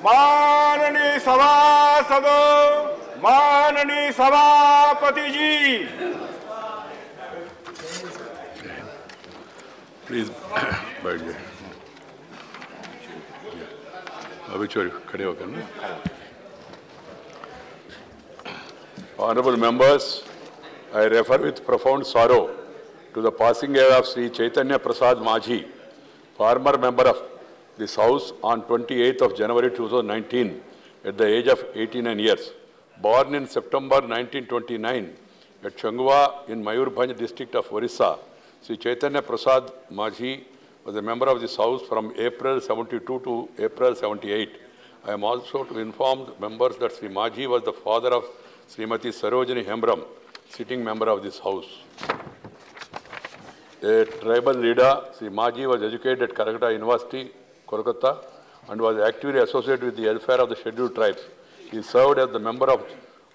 माननीय सभासदों, माननीय सभापति जी, प्लीज बैठ जाइए। अभी छोड़ खड़े होकर ना। Honorable members, I refer with profound sorrow to the passing away of Sri Chaitanya Prasad Majhi, former member of this House, on 28th of January 2019 at the age of 89 years. Born in September 1929 at Changwa in Mayurbhanj district of Orissa, Sri Chaitanya Prasad Majhi was a member of this House from April 72 to April 78. I am also to inform the members that Sri Majhi was the father of Srimati Sarojini Hembram, sitting member of this House. A tribal leader, Sri Majhi was educated at Calcutta University, Kolkata, and was actively associated with the welfare of the scheduled tribes. He served as the member of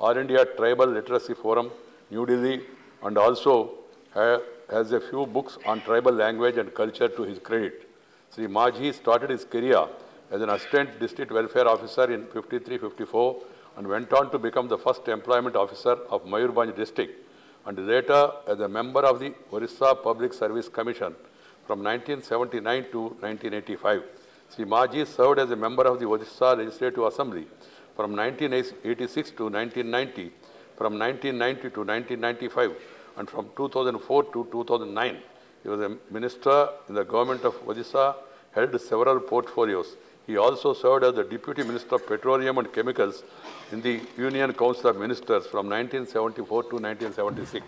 All India Tribal Literacy Forum, New Delhi, and also has a few books on tribal language and culture to his credit. Sri Majhi started his career as an assistant district welfare officer in 53-54 and went on to become the first employment officer of Mayurbhanj district and later as a member of the Orissa Public Service Commission from 1979 to 1985. Sri Majhi served as a member of the Orissa Legislative Assembly from 1986 to 1990, from 1990 to 1995, and from 2004 to 2009. He was a minister in the government of Odisha, held several portfolios. He also served as the Deputy Minister of Petroleum and Chemicals in the Union Council of Ministers from 1974 to 1976.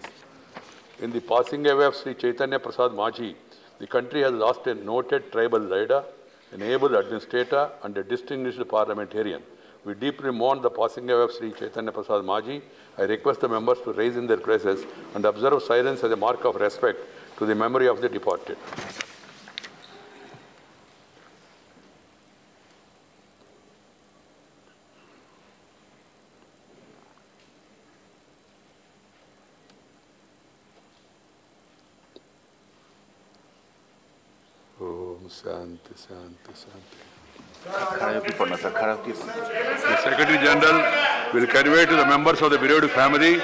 In the passing away of Sri Chaitanya Prasad Majhi, the country has lost a noted tribal leader, an able administrator, and a distinguished parliamentarian. We deeply mourn the passing away of Sri Chaitanya Prasad Majhi. I request the members to raise in their places and observe silence as a mark of respect to the memory of the departed. Shanti, Shanti, Shanti. The Secretary General will convey to the members of the bereaved family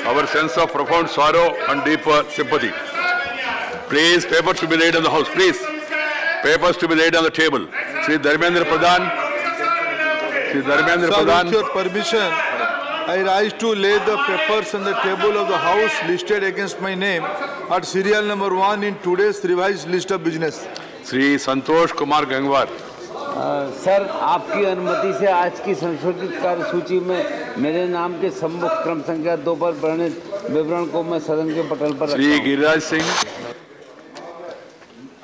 our sense of profound sorrow and deep sympathy. Please, papers to be laid on the house. Please, papers to be laid on the table. Sri Dharmendra Pradhan. Sri Dharmendra Pradhan. With your permission, I rise to lay the papers on the table of the house listed against my name at serial number 1 in today's revised list of business. Sri Santosh Kumar Gangwar. Sir, आपकी अनुमति से आज की संशोधित कार्य सूची में मेरे नाम के सम्मुख क्रम संख्या 2 पर वर्णित विवरण को मैं सदन के पटल पर रखता हूं। श्री गिरिराज सिंह।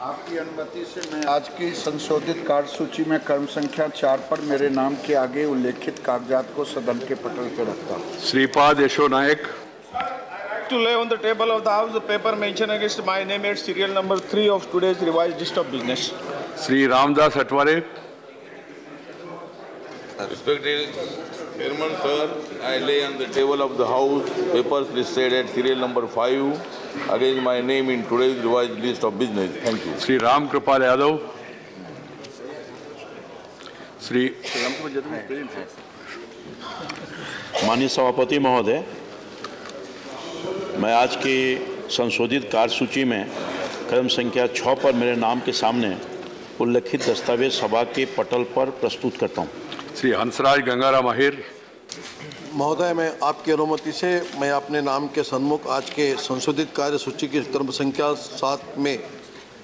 आपकी अनुमति से मैं आज की संशोधित कार्य सूची में क्रम संख्या 4 पर मेरे नाम के आगे उल्लेखित कागजात को सदन के पटल पर रखता हूं। श्रीपाद यशो नायक। To lay on the table of the House the paper mentioned against my name at serial number 3 of today's revised list of business. Sri Ramdas Atware. Respected Chairman, sir, I lay on the table of the House papers listed at serial number 5 against my name in today's revised list of business. Thank you. Sri Ram Kripal Yadav. Sri माननीय सभापति महोदय, मैं आज की संशोधित कार्य सूची में क्रम संख्या 6 पर मेरे नाम के सामने उल्लेखित दस्तावेज सभा के पटल पर प्रस्तुत करता हूं। श्री हंसराज गंगाराम अहिर। महोदय, मैं आपकी अनुमति से मैं अपने नाम के सन्मुख आज के संशोधित कार्य सूची की क्रम संख्या 7 में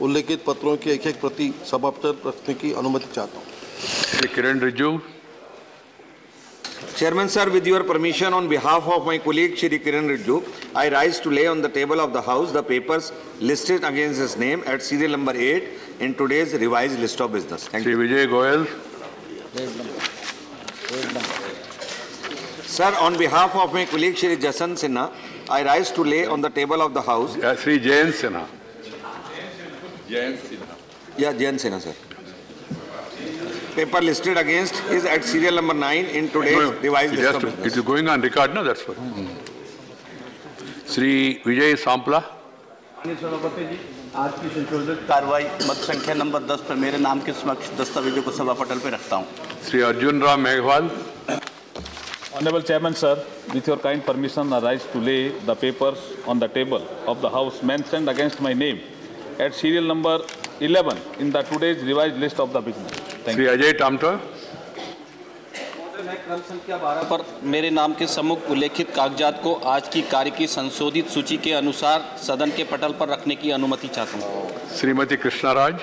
उल्लेखित पत्रों की एक प्रति सभा पर रखने की अनुमति चाहता हूँ। Shri Kiran Rijiju. Chairman sir, with your permission, on behalf of my colleague Shri Kiran Rijju, I rise to lay on the table of the House the papers listed against his name at serial number 8 in today's revised list of business. Thank you. Shri Vijay Goyal. Sir, on behalf of my colleague Shri Jasan Sinha, I rise to lay on the table of the House. Shri Jayan Sinha. Jayan Sinha. Yeah, Jayan Sinha, sir. Paper listed against is at serial number 9 in today's revised list of business. It is going on record, no? That's why. Shri Vijay Sampla. आज की संशोधित कार्रवाई मत संख्या number 10 पर मेरे नाम के समक्ष दस्तावेजों को सभा पटल पर रखता हूँ। Shri Arjun Ram Meghwal. Honorable Chairman, sir, with your kind permission, I rise to lay the papers on the table of the House mentioned against my name at serial number 11 in the today's revised list of the business. Thank you. Shri Ajay टामटर। मैं क्रम संख्या 12 पर मेरे नाम के सम्मुख उल्लेखित कागजात को आज की कार्य की संशोधित सूची के अनुसार सदन के पटल पर रखने की अनुमति चाहता हूँ। श्रीमती कृष्णाराज।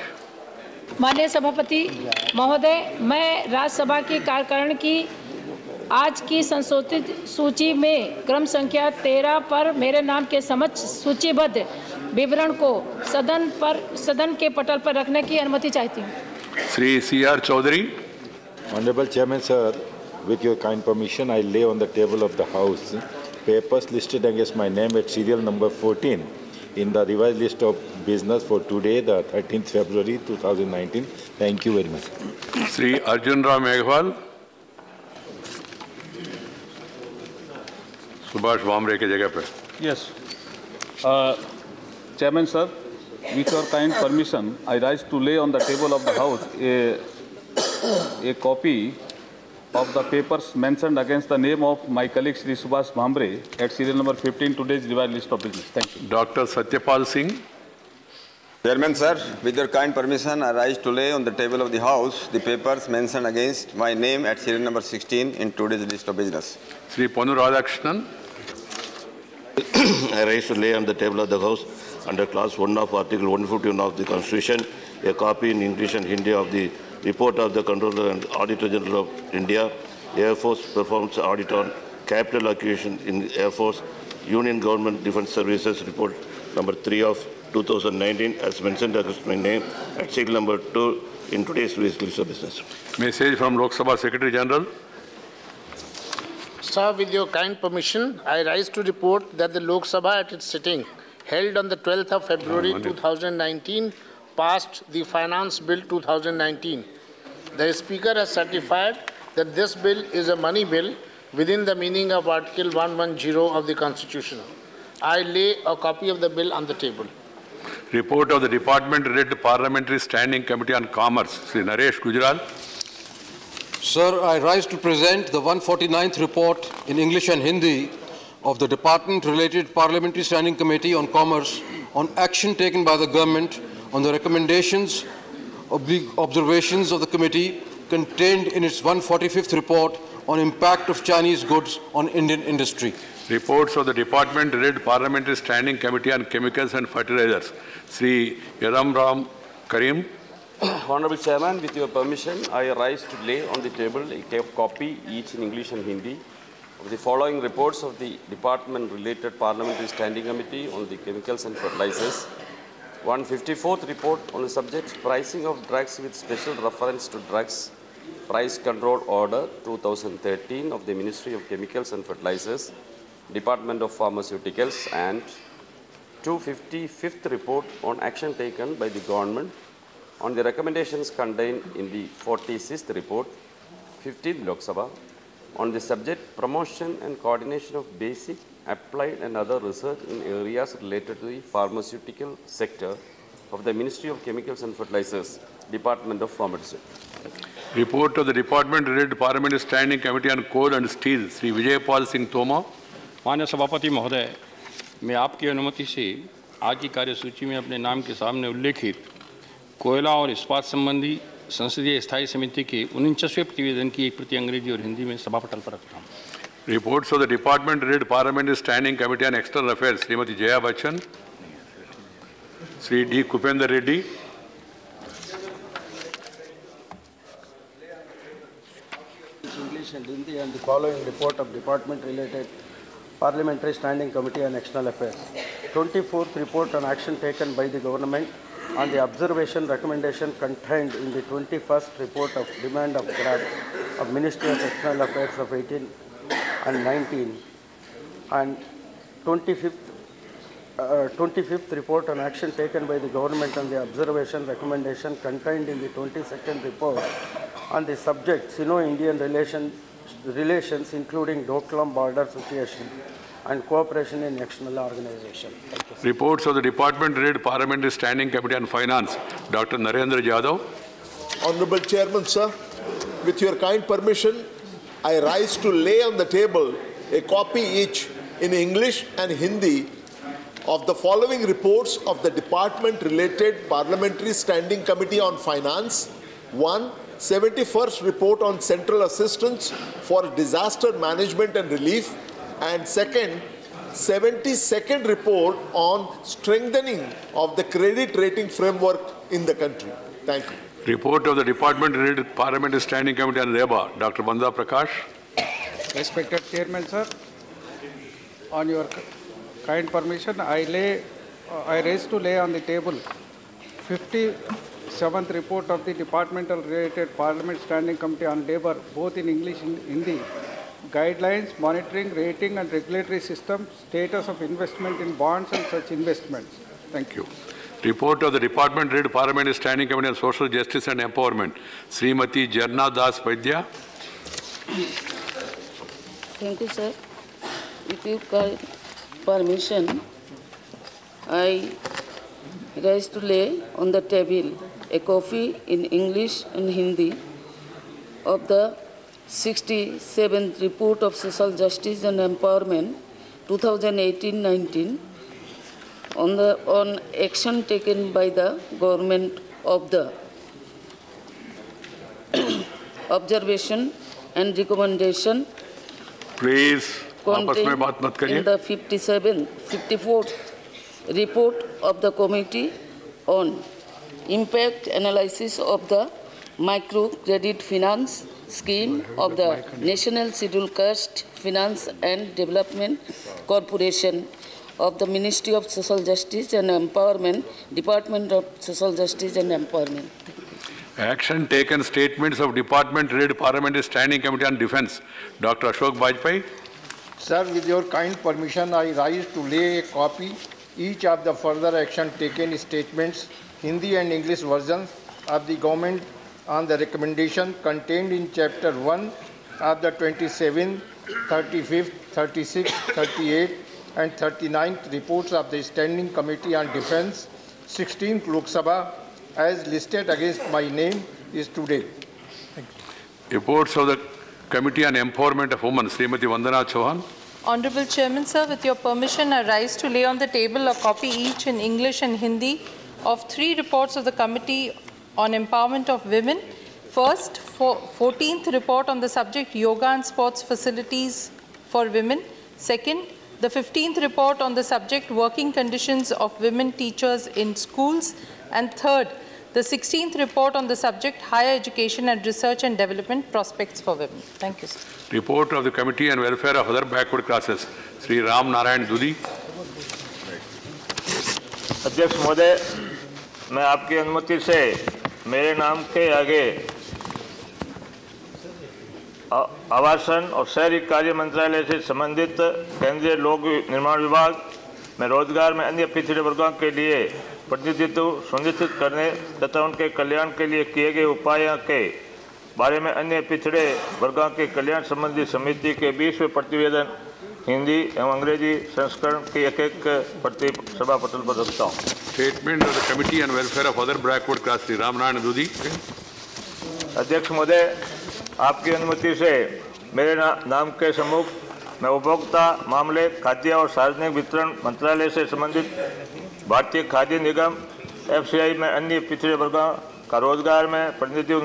माननीय सभापति महोदय, मैं राज्यसभा की कार्यकारिणी की आज की संशोधित सूची में क्रम संख्या 13 पर मेरे नाम के समक्ष सूचीबद्ध विवरण को सदन के पटल पर रखने की अनुमति चाहती हूँ। Shri CR Chaudhary. Honorable Chairman, sir, with your kind permission, I lay on the table of the House papers listed against my name at serial number 14 in the revised list of business for today, the 13th February 2019. Thank you very much. Shri Arjun Ram Meghwal. Subhash Bhamre की जगह पे। Yes. Chairman, sir, with your kind permission, I rise to lay on the table of the House a copy of the papers mentioned against the name of my colleague Shri Subhash Bhambre at serial number 15 today's revised list of business. Thank you. Dr. Satyapal Singh. Chairman, sir, with your kind permission, I rise to lay on the table of the House the papers mentioned against my name at serial number 16 in today's list of business. Shri Ponu Radhakrishnan. I rise to lay on the table of the House under clause 1 of Article 151 of the Constitution a copy in English and Hindi of the report of the Controller and Auditor General of India, Air Force Performance Audit on Capital Acquisition in Air Force, Union Government Defence Services Report number 3 of 2019 as mentioned against my name at serial number 2 in today's list of business. Message from Lok Sabha Secretary General. Sir, with your kind permission, I rise to report that the Lok Sabha at its sitting held on the 12th of February 2019 passed the Finance Bill 2019. The Speaker has certified that this bill is a money bill within the meaning of Article 110 of the Constitution. I lay a copy of the bill on the table. Report of the Department-led Parliamentary Standing Committee on Commerce. Shri Naresh Gujral. Sir, I rise to present the 149th report in English and Hindi of the Department-related Parliamentary Standing Committee on Commerce on action taken by the government on the recommendations of the observations of the committee contained in its 145th report on impact of Chinese goods on Indian industry. Reports of the Department-led Parliamentary Standing Committee on Chemicals and Fertilizers. Shri Yaram Ram Karim. Honorable Chairman, with your permission, I rise to lay on the table a copy, each in English and Hindi, of the following reports of the Department-related Parliamentary Standing Committee on the Chemicals and Fertilizers. 154th report on the subject pricing of drugs with special reference to drugs price control order 2013 of the Ministry of Chemicals and Fertilizers, Department of Pharmaceuticals, and 255th report on action taken by the government on the recommendations contained in the 46th report, 15th Lok Sabha, on the subject promotion and coordination of basic, applied and other research in areas related to the pharmaceutical sector of the Ministry of Chemicals and Fertilizers, Department of Pharmaceuticals. Report of the Department-related Parliamentary Standing Committee on Coal and Steel. Shri Vijaypal Singh Toma. माननीय सभापति महोदय, मैं आपकी अनुमति से आज की कार्यसूची में अपने नाम के सामने उल्लेखित कोयला और इस्पात संबंधी संसदीय स्थायी समिति के 49वें प्रतिवेदन की एक प्रति अंग्रेजी और हिंदी में सभा पटल पर रखता हूँ. Reports of the Department-led Parliamentary Standing Committee on External Affairs. Srimati Jaya Bachchan. Shri D. Kupendra Reddy. English and Hindi, and the following report of Department-related Parliamentary Standing Committee on External Affairs. 24th report on action taken by the government on the observation recommendation contained in the 21st report of demand of draft of Ministry of External Affairs of 18 and 19, and 25th report on action taken by the government on the observation recommendation contained in the 22nd report on the subject Sino-Indian relations including Doklam border situation and cooperation in external organization. Thank you. Reports of the Department-related Parliamentary Standing Committee on Finance. Dr. Narendra Yadav. Honorable Chairman, sir, with your kind permission, I rise to lay on the table a copy each in English and Hindi of the following reports of the Department-related Parliamentary Standing Committee on Finance. 1. 71st Report on Central Assistance for Disaster Management and Relief. And second, 72nd Report on Strengthening of the Credit Rating Framework in the country. Thank you. Report of the Department-related Parliamentary Standing Committee on Labour. Dr. Banda Prakash. Respected Chairman, sir, on your kind permission, I raise to lay on the table 57th report of the Departmental-related Parliament Standing Committee on Labour, both in English and Hindi. Guidelines, monitoring, rating and regulatory system, status of investment in bonds and such investments. Thank you. Report of the Department-related Parliamentary Standing Committee on Social Justice and Empowerment. Srimati Jarna Das Vaidya. Thank you, sir. With your permission, I rise to lay on the table a copy in English and Hindi of the 67th Report of Social Justice and Empowerment 2018-19 on action taken by the government of the observation and recommendation. Please, आपस में बात मत करिए. In the 54th report of the Committee on Impact Analysis of the Microcredit Finance Scheme of the National Scheduled Caste Finance and Development Corporation of the Ministry of Social Justice and Empowerment, Department of Social Justice and Empowerment. Action taken statements of Department-related Parliamentary Standing Committee on Defence. Dr. Ashok Bajpai. Sir, with your kind permission, I rise to lay a copy each of the further action taken statements, Hindi and English versions of the government on the recommendation contained in Chapter 1 of the 27th, 35th, 36th, 38th and 39th reports of the Standing Committee on Defence, 16th Lok Sabha, as listed against my name is today. Reports of the Committee on Empowerment of Women. Srimati Vandana Chauhan. Honorable Chairman, sir, with your permission, I rise to lay on the table a copy each in English and Hindi of 3 reports of the Committee on Empowerment of Women. First, 14th report on the subject Yoga and Sports Facilities for Women. Second, the 15th report on the subject Working Conditions of Women Teachers in Schools. And third, the 16th report on the subject Higher Education and Research and Development Prospects for Women. Thank you, sir. Report of the Committee on Welfare of Other Backward Classes. Sri Ram Narayan Dudi. अध्यक्ष महोदय, मैं आपकी अनुमति से मेरे नाम के आगे आवासन और शहरी कार्य मंत्रालय से संबंधित केंद्रीय लोक निर्माण विभाग में रोजगार में अन्य पिछड़े वर्गों के लिए प्रतिनिधित्व सुनिश्चित करने तथा उनके कल्याण के लिए किए गए उपायों के बारे में अन्य पिछड़े वर्गों के कल्याण संबंधी समिति के 20वें प्रतिवेदन हिंदी एवं अंग्रेजी संस्करण की एक प्रति सभा पटल पर रखता हूँ. Statement of the Committee on Welfare of Other Backward Classes. Sri Ram Narayan Dudi. अध्यक्ष महोदय, आपकी अनुमति से मेरे नाम के सम्मुख मैं उपभोक्ता मामले, खाद्य और सार्वजनिक वितरण मंत्रालय से संबंधित भारतीय खाद्य निगम FCI में अन्य पिछड़े वर्गों का रोजगार में प्रतिनिधित्व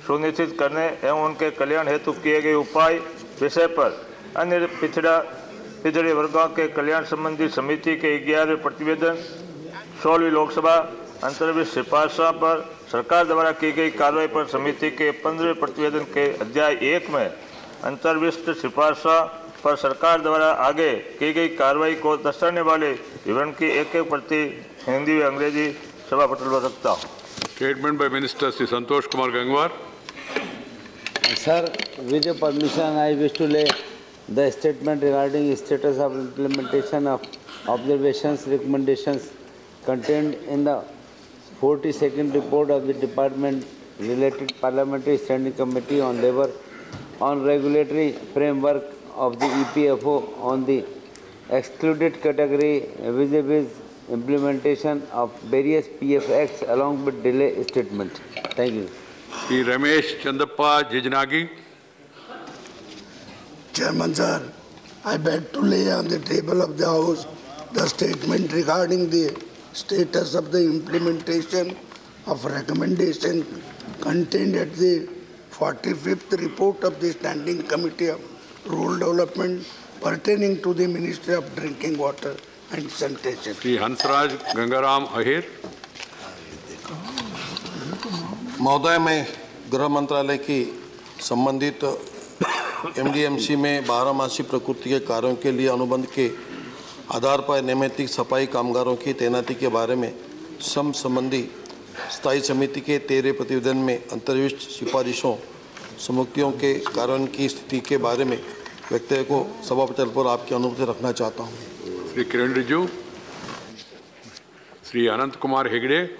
सुनिश्चित करने एवं उनके कल्याण हेतु किए गए उपाय विषय पर अन्य पिछड़े वर्गों के कल्याण संबंधी समिति के 11वें प्रतिवेदन 16वीं लोकसभा अंतर्विष्ट सिफारिशों पर सरकार द्वारा की गई कार्रवाई पर समिति के 15वें प्रतिवेदन के अध्याय 1 में अंतर्विष्ट सिफारिशों पर सरकार द्वारा आगे की गई कार्रवाई को दर्शाने वाले विवरण की एक प्रति हिंदी व अंग्रेजी सभा पटल पर रखता हूँ. Statement by Minister Sri Santosh Kumar Gangwar. Sir, with your permission, I wish to lay the statement regarding status of implementation of observations, recommendations contained in the 42nd report of the Department-related Parliamentary Standing Committee on Labour on regulatory framework of the EPFO on the excluded category vis-a-vis implementation of various PF acts along with delay statement. Thank you. Shri Ramesh Chandappa Jijnagi. Chairman sir, I beg to lay on the table of the House the statement regarding the status of the implementation of recommendation contained at the 45th report of the Standing Committee of Rural Development pertaining to the Ministry of Drinking Water and Sanitation. Shri Hansraj Gangaram Ahir. महोदय, मैं गृह मंत्रालय की संबंधित एमडीएमसी में 12 मासी प्रकृति के कार्यों के लिए अनुबंध के आधार पर नैमित्तिक सफाई कामगारों की तैनाती के बारे में संबंधी स्थायी समिति के 13 प्रतिवेदन में अंतर्विष्ट सिफारिशों समुक्तियों के कार्यों की स्थिति के बारे में व्यक्ति को सभापति पर आपकी अनुमति रखना चाहता हूँ. Shri Kiran Rijiju. Shri Anant Kumar Hegde.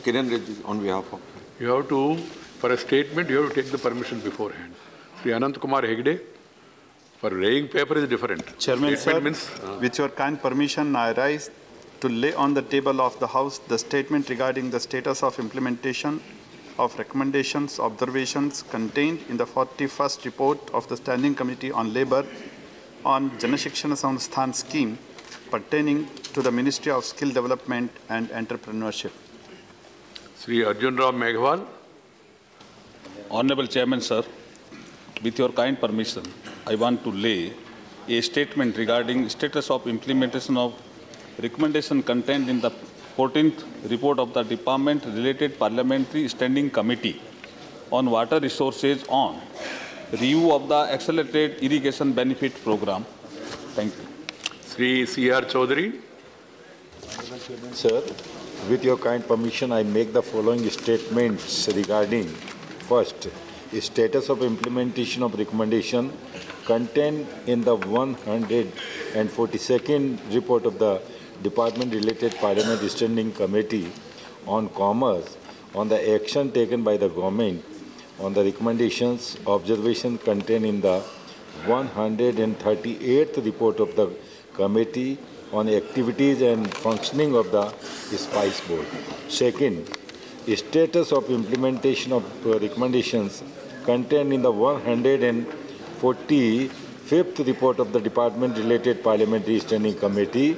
Kiran Rijiju on behalf of. You have to, for a statement, you have to take the permission beforehand. Shri Anant Kumar Hegde. For laying paper is different. Chairman sir, means, with your kind permission, I rise to lay on the table of the House the statement regarding the status of implementation of recommendations, observations contained in the 41st report of the Standing Committee on Labour on Janashikshana Samsthan scheme pertaining to the Ministry of Skill Development and Entrepreneurship. Shri Arjun Ram Meghwal. Honorable Chairman sir, with your kind permission, I want to lay a statement regarding status of implementation of recommendation contained in the 14th report of the Department-related Parliamentary Standing Committee on Water Resources on review of the Accelerated Irrigation Benefit Program. Thank you. Shri C.R. Chaudhary. Sir, with your kind permission, I make the following statements regarding, first, status of implementation of recommendation contained in the 142nd report of the Department-related Parliament Standing Committee on Commerce on the action taken by the government on the recommendations, observation contained in the 138th report of the Committee on activities and functioning of the Spice Board. Second, status of implementation of recommendations contained in the 145th report of the Department-related Parliamentary Standing Committee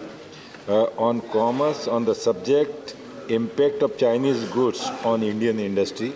on Commerce on the subject impact of Chinese goods on Indian industry.